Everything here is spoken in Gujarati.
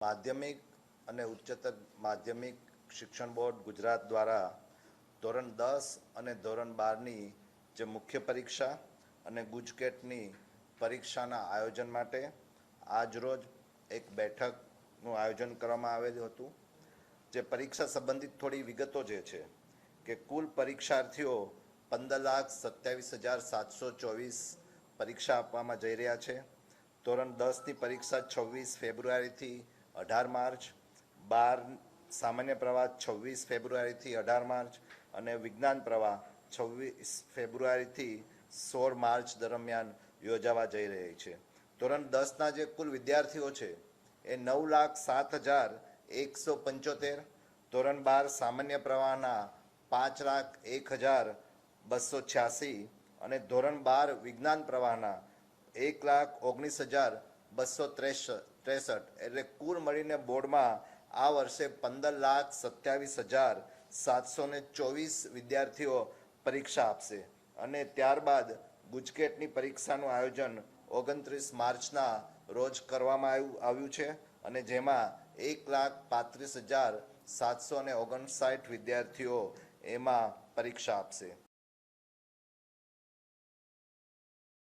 માધ્યમિક અને ઉચ્ચતર માધ્યમિક શિક્ષણ બોર્ડ ગુજરાત દ્વારા ધોરણ 10 અને ધોરણ 12ની જે મુખ્ય પરીક્ષા અને ગુજકેટની પરીક્ષાના આયોજન માટે આજરોજ એક બેઠકનું આયોજન કરવામાં આવેલું હતું. જે પરીક્ષા સંબંધિત થોડી વિગતો જે છે કે કુલ પરીક્ષાર્થીઓ 15,27,724 પરીક્ષા આપવામાં જઈ રહ્યા છે. ધોરણ 10ની પરીક્ષા 26 ફેબ્રુઆરીથી 18 માર્ચ, 12 સામાન્ય પ્રવાહ 26 ફેબ્રુઆરીથી 18 માર્ચ અને વિજ્ઞાન પ્રવાહ 26 ફેબ્રુઆરીથી 16 માર્ચ દરમિયાન યોજાવા જઈ રહી છે. ધોરણ 10ના જે કુલ વિદ્યાર્થીઓ છે એ 9,07,175, ધોરણ 12 સામાન્ય પ્રવાહના 5,01,286 અને ધોરણ 12 વિજ્ઞાન પ્રવાહના 1,19,263. એટલે કુલ મળીને બોર્ડમાં આ વર્ષે 15,27,724 વિદ્યાર્થીઓ પરીક્ષા આપશે અને ત્યારબાદ ગુજકેટની પરીક્ષાનું આયોજન 29 માર્ચના રોજ કરવામાં આવ્યું છે અને જેમાં 1,35,759 વિદ્યાર્થીઓ એમાં પરીક્ષા આપશે.